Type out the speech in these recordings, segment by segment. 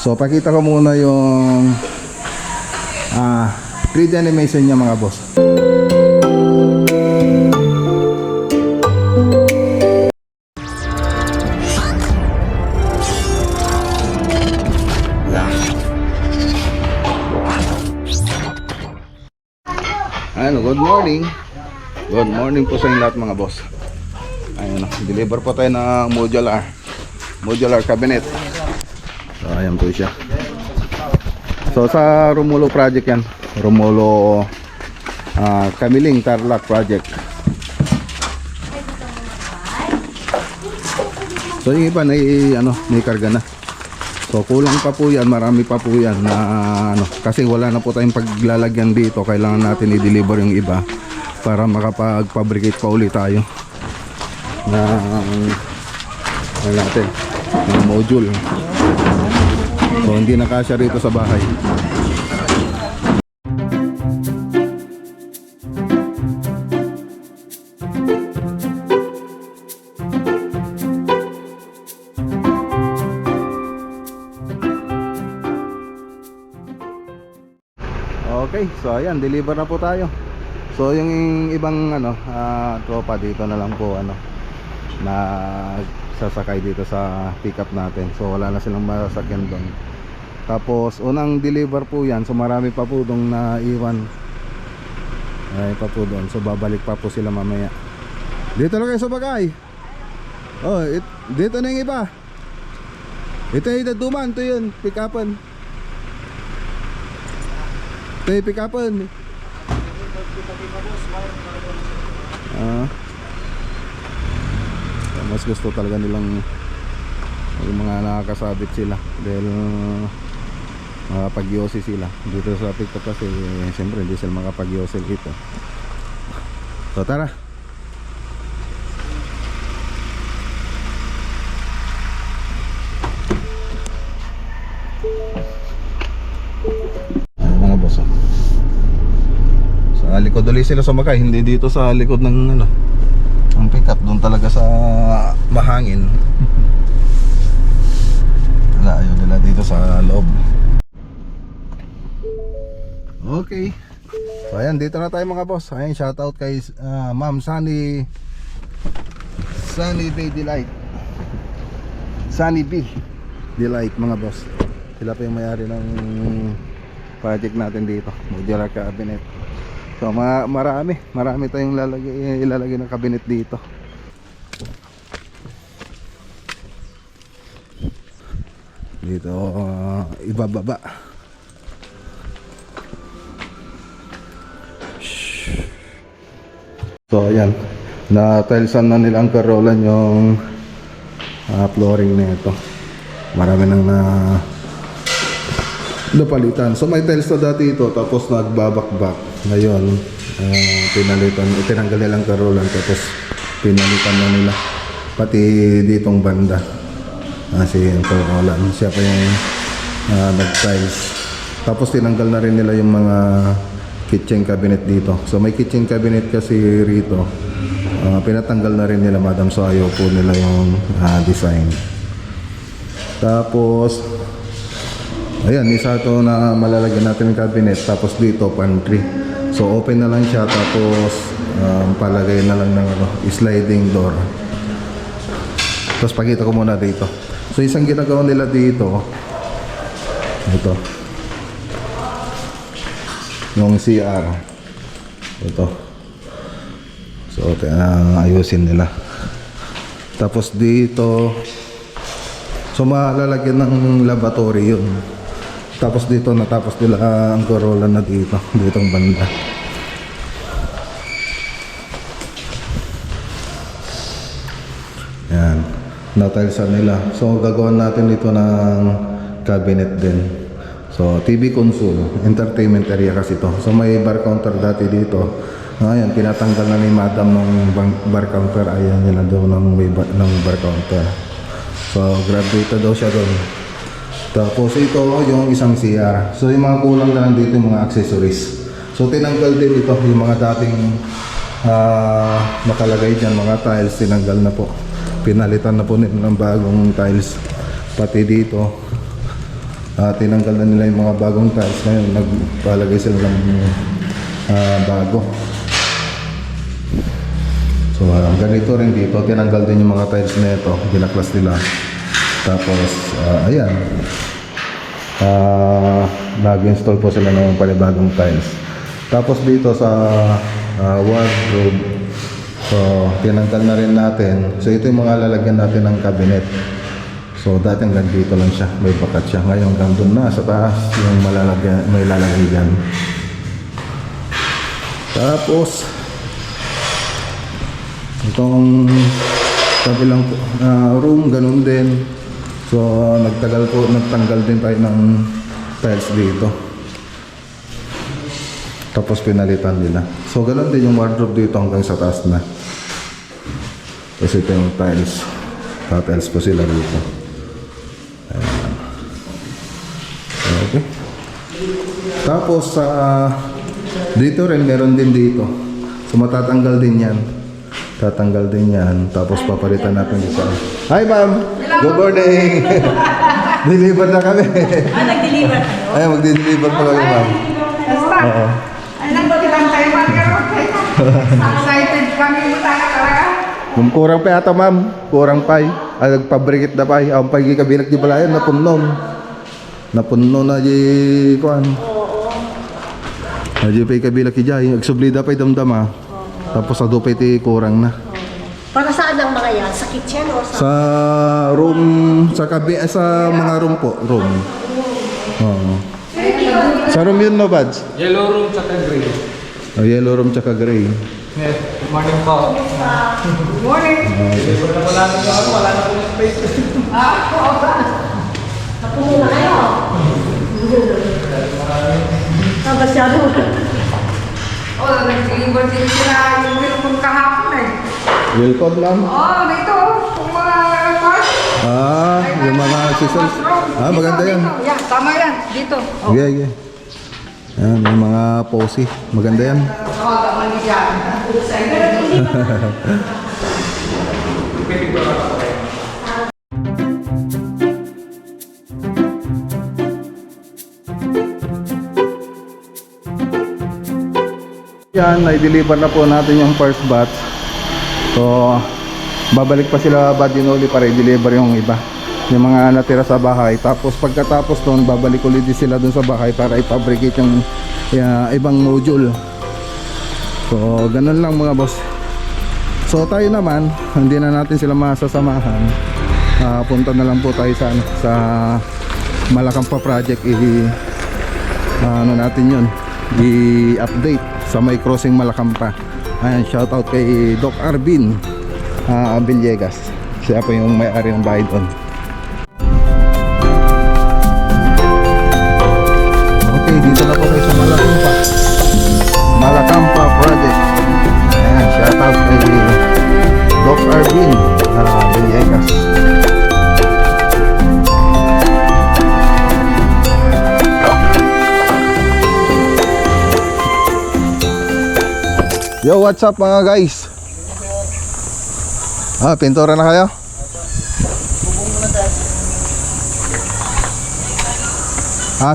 So pakita ko muna yung 3D animation niya mga boss. Ano, good morning. Good morning po sa inyo lahat mga boss. Ayun, deliver po tayo ng modular cabinet. So ayan po siya. So sa Romulo project yan. Romulo Kamiling Tarlac project. So yung iba may karga na. So kulang pa po yan, marami pa po yan na kasi wala na po tayong paglalagyan dito. Kailangan natin i-deliver yung iba para makapag-fabricate pa ulit tayo ng module. So hindi na kasya rito sa bahay. Okay, so ayan, deliver na po tayo. So yung ibang tropa dito na lang po na sasakay dito sa pickup natin. So wala na silang masakyan doon. Tapos unang deliver po yan. So marami pa po doon na iwan. Ay pa po doon. So babalik pa po sila mamaya. Dito lang kayo sa bagay. Oh, dito na yung iba. Ito yung daduman. Ito yun, pickupan. Ito yung pickupan. Mas gusto talaga nilang yung mga nakakasabit sila dahil makapag-yosi sila dito sa pickup kasi siyempre hindi sila makapag-yosi dito. So tara. Mga boss, sa likod ulit sila sumakay, hindi dito sa likod ng ang pickup, doon talaga sa mahangin. Wala, ayaw nila dito sa loob. Okay, so ayan, dito na tayo mga boss. Ayan, shoutout kay Ma'am Sunny B Delight, Sunny B Delight mga boss. Sila pa yung mayari ng project natin dito, modular cabinet. So marami tayong ilalagay ng cabinet dito. Dito ibababa. So ayan, na-tilesan na nila ang karolan yung flooring nito. Marami nang napalitan. So may tiles na dati ito, tapos nagbabakbak. Ngayon tinanggal nilang karolan, tapos pinalitan na nila pati ditong banda. Si karolan, siya pa yung nag-tiles. Tapos tinanggal na rin nila yung mga kitchen cabinet dito. So may kitchen cabinet kasi rito, pinatanggal na rin nila madam, so ayaw po nila yung design. Tapos ayan, isa ito na malalagyan natin ng cabinet. Tapos dito pantry. So open na lang siya, tapos palagay na lang ng sliding door. Tapos pakita ko muna dito. So isang ginagawa nila dito, ito yung CR ito. So ayusin nila. Tapos dito, so malalagyan ng laboratory yun. Tapos dito natapos nila ang karolan na ditong banda. Yan, natilsan nila. So gagawin natin dito ng cabinet din. So TV console, entertainment area kasi ito. So may bar counter dati dito. Ngayon tinatanggal na ni madam ng bar counter. Ayan, nila daw ng bar counter. So graduate daw siya doon. Tapos ito yung isang CR. So yung mga kulang na lang dito yung mga accessories. So tinanggal din ito yung mga dating nakalagay dyan, mga tiles, tinanggal na po. Pinalitan na po ng bagong tiles. Pati dito tinanggal na nila yung mga bagong tiles. Ngayon nagpalagay sila ng bago. So ganito rin dito, tinanggal din yung mga tiles na ito, ginaklas nila. Tapos ayan, nag-install po sila ng panibagong tiles. Tapos dito sa wardrobe, so tinanggal na rin natin. So ito yung mga lalagyan natin ng cabinet. So dati hanggang dito lang siya, may bakat siya. Ngayon hanggang doon na sa taas yung may lalagay dyan. Tapos itong kabilang room, ganun din. So nagtanggal din tayo ng tiles dito. Tapos pinalitan nila. So ganun din yung wardrobe dito hanggang sa taas na. Tapos ito yung tiles. Tiles po sila dito. Ayan. Okay. Tapos dito rin meron din dito. So matatanggal din yan. Tatanggal din yan. Tapos papalitan natin isa. Hi ma'am! Good morning! Deliver na kami. Nag-deliver kayo? Ay, magdi-deliver pa kami ma'am. Oo. Ay, nagpagkitang tayo excited kami mo talaga. Kurang pa yata ma'am. Kurang pa. Nagpabrikit na pa. Ang pagi kabinak di pala yan. Napunon. Napunon na di kuan. Di pa kabinak di jay. Agsublida pa damdama. Tapos sa dupay ti kurang na. Para saan ang mga yan? Sa kitchen o sa... Sa room, sa mga room po, room. Oo. Sa room yun no, Bads? Yellow room tsaka gray. Oh, yellow room tsaka gray. Yes, good morning po. Good morning. Wala na po ng space. Napuno na kayo. Masyado. Nag-deliver din sila yung welcome kahapon eh. Welcome lang. Dito, kung mga parts. Yung mga scissors. Maganda yan. Yan, tama yan. Dito. Yeah, yeah. Yan, yung mga posy. Maganda yan. Tawagan man niya. Yan, na-deliver na po natin yung first batch. So, babalik pa sila Badinoli para i-deliver yung iba. Yung mga natira sa bahay. Tapos pagkatapos doon, babalik ulit din sila doon sa bahay para i-fabricate yung ibang module. So, ganun lang mga boss. So, tayo naman, hindi na natin sila masasamahan. Punta na lang po tayo sa Malakampa project. Ano natin yun? I-update sa may crossing Malakampa. Ayan, shoutout kay Doc Arvin Villegas. Siya po yung may-ari ng bahay doon. Okay, dito na po tayo sa Malakampa project. Ayan, shoutout kay Doc Arvin Villegas. Yo, what's up mga guys? Pintura na kayo?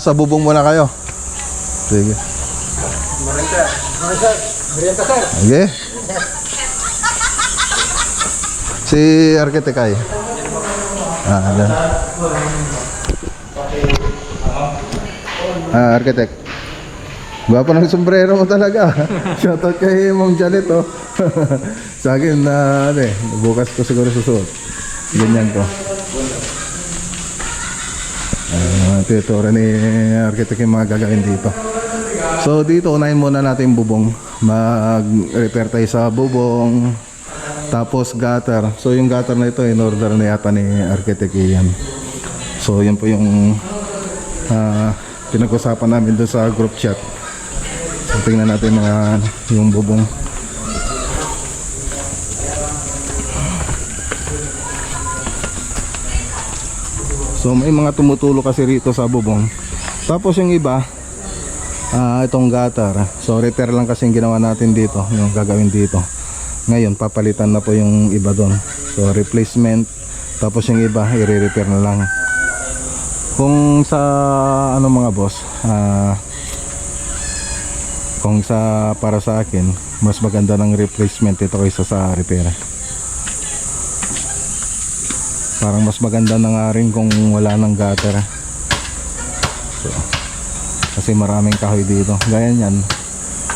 Sa bubong muna kayo? Sige. Sige. Si architect ay? Ayan. Architect. Gwapo ng sombrero mo talaga. Shoutout kay Ma'am Janet, oh. Sa akin na bukas ko siguro susuot. Ganyan ko. Tutora ni architect yung mga gagawin dito. So dito unahin muna natin yung bubong. Mag-repair tayo sa bubong. Tapos gutter. So yung gutter na ito in order na yata ni architect Ian. So yun po yung pinag-usapan namin doon sa group chat. So tingnan natin yung bubong. So may mga tumutulo kasi rito sa bubong. Tapos yung iba itong gutter. So repair lang kasi yung ginawa natin dito, yung gagawin dito. Ngayon papalitan na po yung iba doon. So replacement. Tapos yung iba i-repair na lang. Kung sa ano mga boss, kung sa para sa akin, mas maganda ng replacement ito kaysa sa repair. Parang mas maganda na nga rin kung wala ng gutter. So, kasi maraming kahoy dito. Gaya niyan,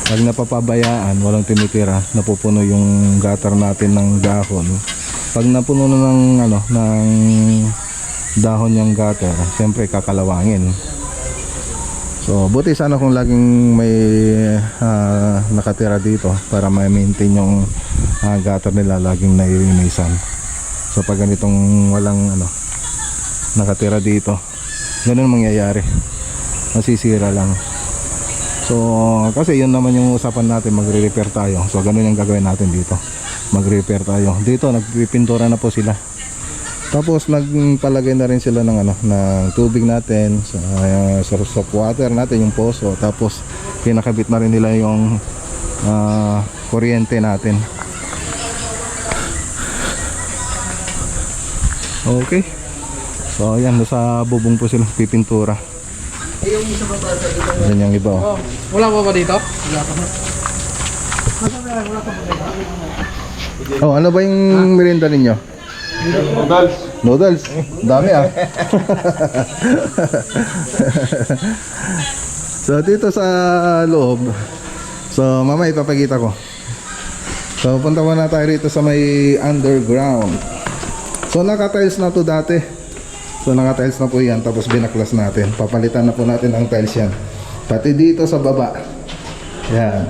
pag napapabayaan, walang tinitira, napupuno yung gutter natin ng dahon. Pag napuno na ng ng dahon yung gutter, siyempre kakalawangin. So buti sana kung laging may nakatira dito para ma-maintain yung gutter nila, laging nailinisan. So pag ganitong walang nakatira dito, ganun mangyayari, masisira lang. So kasi yun naman yung usapan natin, magre-repair tayo. So ganun yung gagawin natin dito, mag-repair tayo. Dito nagpipintura na po sila. Tapos nagpalagay na rin sila ng ng tubig natin, sa source of water natin, yung poso. Tapos pinakabit na rin nila yung kuryente natin. Okay. So ayan, nasa bubong po sila pipintura. Yan yung iba. Oh, wala pa ba dito? Oh, ano ba yung merienda ninyo? Noodles. Noodles? Dami ah. So dito sa loob, so mamaya ipapakita ko. So punta muna tayo rito sa may underground. So naka-tiles na to dati. So naka-tiles na po yan, tapos binaklas natin. Papalitan na po natin ang tiles yan. Pati dito sa baba. Yan.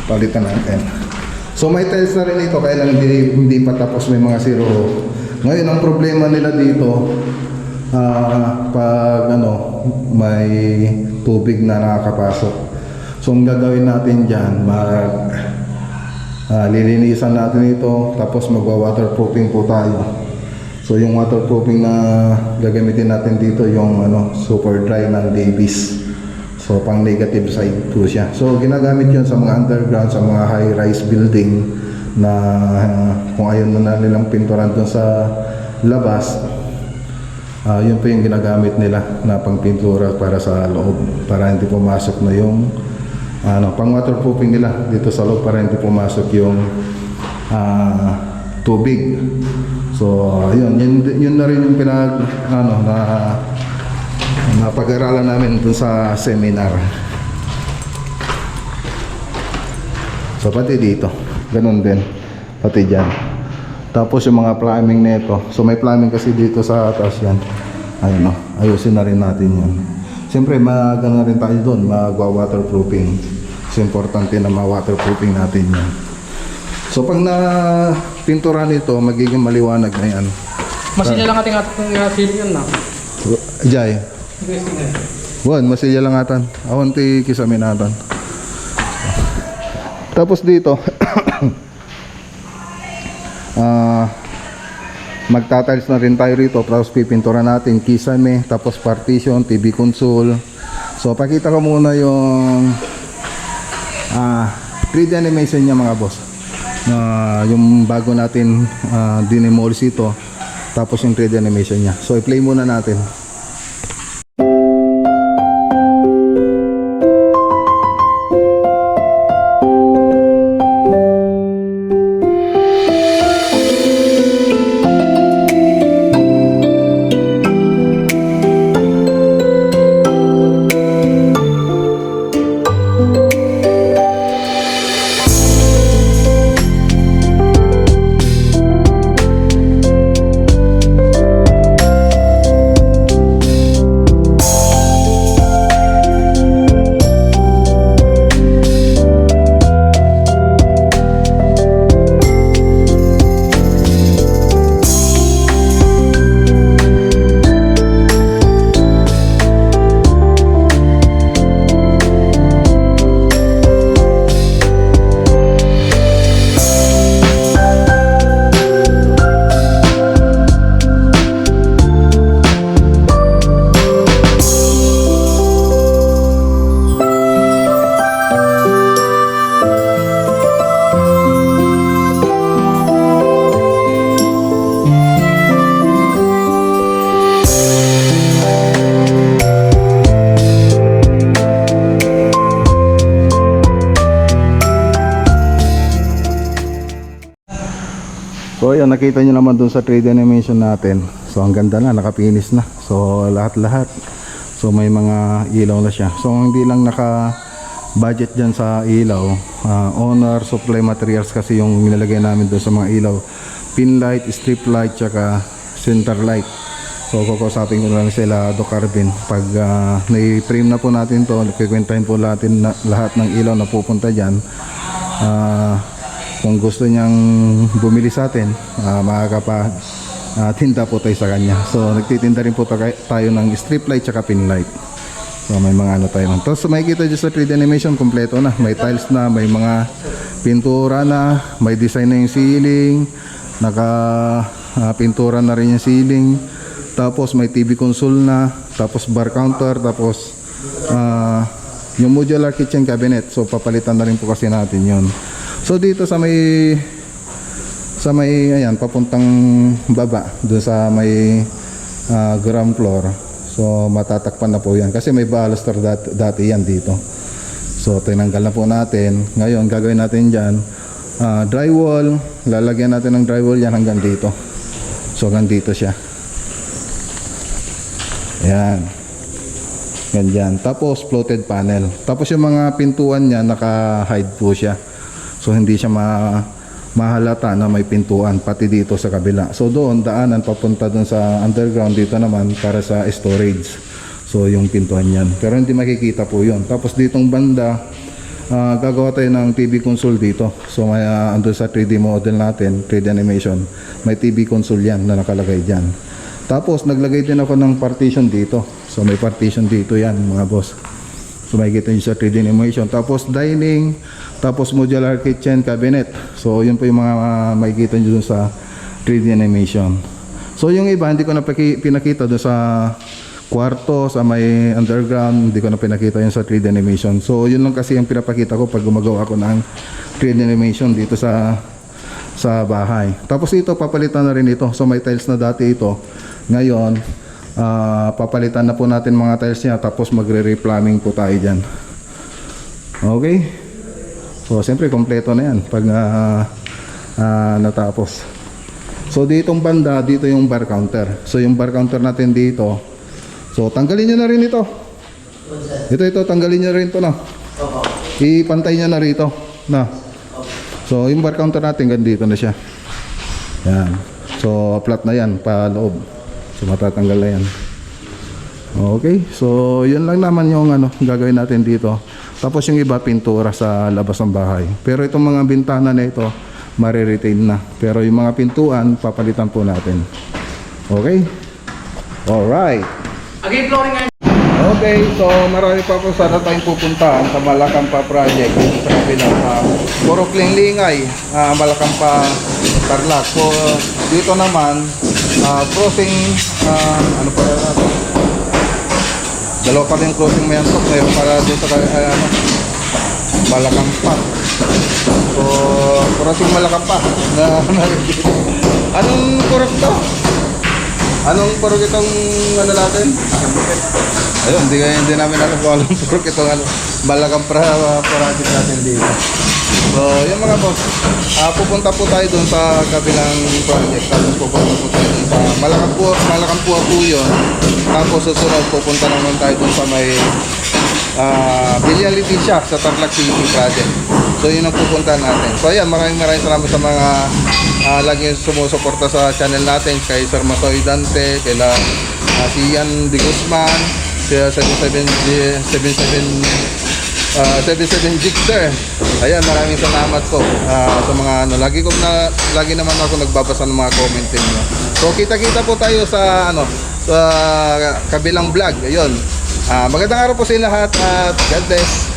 Papalitan natin. So may tiles na rin ito, kaya lang hindi pa tapos, may mga zero. Ngayon ang problema nila dito, pag may tubig na nakakapasok. So ang gagawin natin dyan, lilinisan natin ito, tapos magwa-waterproofing po tayo. So yung waterproofing na gagamitin natin dito, yung super dry ng Davis. So pang negative side po siya. So ginagamit yun sa mga underground, sa mga high-rise building na kung ayaw na nilang pinturan doon sa labas, yun po yung ginagamit nila na pang pintura para sa loob, para hindi pumasok na yung pang waterproofing nila dito sa loob, para hindi pumasok yung tubig. So yun na rin yung napag-aralan namin dun sa seminar. So pati dito, ganun din, pati dyan. Tapos yung mga plumbing nito, so may plumbing kasi dito sa taas yan. Ayun ayusin na rin natin yan. Siyempre magana rin tayo doon, magwa-waterproofing. So importante na ma-waterproofing natin yan. So pag na pintura nito, magiging maliwanag na yan. Masilya lang ating film yun na. Jay. Wan, masilya lang atan. Awan ti kisamin atan. Tapos dito, magtatiles na rin tayo rito. Tapos pipintura natin kisame, tapos partition, TV console. So pakita ko muna yung 3D animation niya mga boss. Yung bago natin dinemolish ito, tapos yung 3D animation niya. So i-play muna natin. So ayun, nakita nyo naman dun sa 3D animation natin. So ang ganda na, nakapinis na. So lahat-lahat. So may mga ilaw na siya. So hindi lang naka budget dyan sa ilaw, owner supply materials kasi yung nilalagay namin dun sa mga ilaw. Pin light, strip light, tsaka center light. So kukusapin ko lang sila Doc Arvin. Pag na-frame na po natin to, kikwentahin po natin na, lahat ng ilaw na pupunta dyan. Kung gusto niyang bumili sa atin, makakapa tinda po tayo sa kanya. So nagtitinda rin po tayo ng strip light tsaka pin light. So may mga ano tayo. Tapos makikita dyan sa 3D animation, kompleto na. May tiles na, may mga pintura na, may design na yung ceiling, naka pintura na rin yung ceiling. Tapos may TV console na, tapos bar counter, tapos yung modular kitchen cabinet. So papalitan na rin po kasi natin yon. So dito sa may ayan, papuntang baba, doon sa may ground floor. So matatakpan na po yan kasi may baluster dati yan dito. So tinanggal na po natin. Ngayon gagawin natin dyan drywall. Lalagyan natin ng drywall yan hanggang dito. So hanggang dito siya. Ayan. Ganyan. Tapos floated panel. Tapos yung mga pintuan niya naka-hide po siya. So hindi siya mahalata na may pintuan pati dito sa kabila. So doon daanan papunta doon sa underground, dito naman para sa storage. So yung pintuan yan. Pero hindi makikita po yun. Tapos ditong banda gagawa tayo ng TV console dito. So may andun sa 3D model natin, 3D animation, may TV console yan na nakalagay dyan. Tapos naglagay din ako ng partition dito. So may partition dito yan mga boss. So makikita nyo sa 3D animation. Tapos dining, tapos modular kitchen cabinet. So yun po yung mga makikita nyo dun sa 3D animation. So yung iba hindi ko na pinakita dun sa kwarto, sa may underground. Hindi ko na pinakita yun sa 3D animation. So yun lang kasi yung pinapakita ko pag gumagawa ako ng 3D animation dito sa bahay. Tapos ito papalitan na rin ito. So may tiles na dati ito. Ngayon papalitan na po natin mga tiles niya. Tapos magre-replumbing po tayo dyan. Okay. So siyempre kompleto na yan pag natapos. So ditong banda, dito yung bar counter. So yung bar counter natin dito, so tanggalin nyo na rin ito. Ito tanggalin nyo rin ito na. Ipantay nyo na rito na. So yung bar counter natin dito na siya. Yan. So flat na yan pa loob. So matatanggal na yan. Okay. So yun lang naman yung gagawin natin dito. Tapos yung iba pintura sa labas ng bahay. Pero itong mga bintana na ito mare-retain na. Pero yung mga pintuan papalitan po natin. Okay? Alright. Again, flooring nga. Okay, so marami pa po sana tayong pupuntahan sa Malacampa project dito sa kabilang puro Klinglingay, Malacampa, Tarlac. So dito naman crossing ano pa yan natin? Dalawa pa rin crossing Mayantok, mayroon para dito sa Malacampa. So crossing Malacampa anong kurok to? Anong purok itong natin? Ayun, hindi namin alam kung anong purok itong Malacampa project natin dito. So, yung mga boss, pupunta po tayo dun sa kabilang project. Tapos pupunta po tayo dun sa Malacampa po yun. Tapos susunod, pupunta naman tayo dun sa may Biliality Shop sa Tarlac City project. So, yun ang pupunta natin. So, ayan, maraming salamat sa mga lagi sumusuporta sa channel natin, kay Sir Masoy Dante, kay si Ian De Guzman, kay 77 Jigster. Ayan, maraming salamat po sa mga lagi naman ako nagbabasa ng mga comment niyo. So kita-kita po tayo sa sa kabilang vlog. Ayun. Magandang araw po sa lahat at God bless.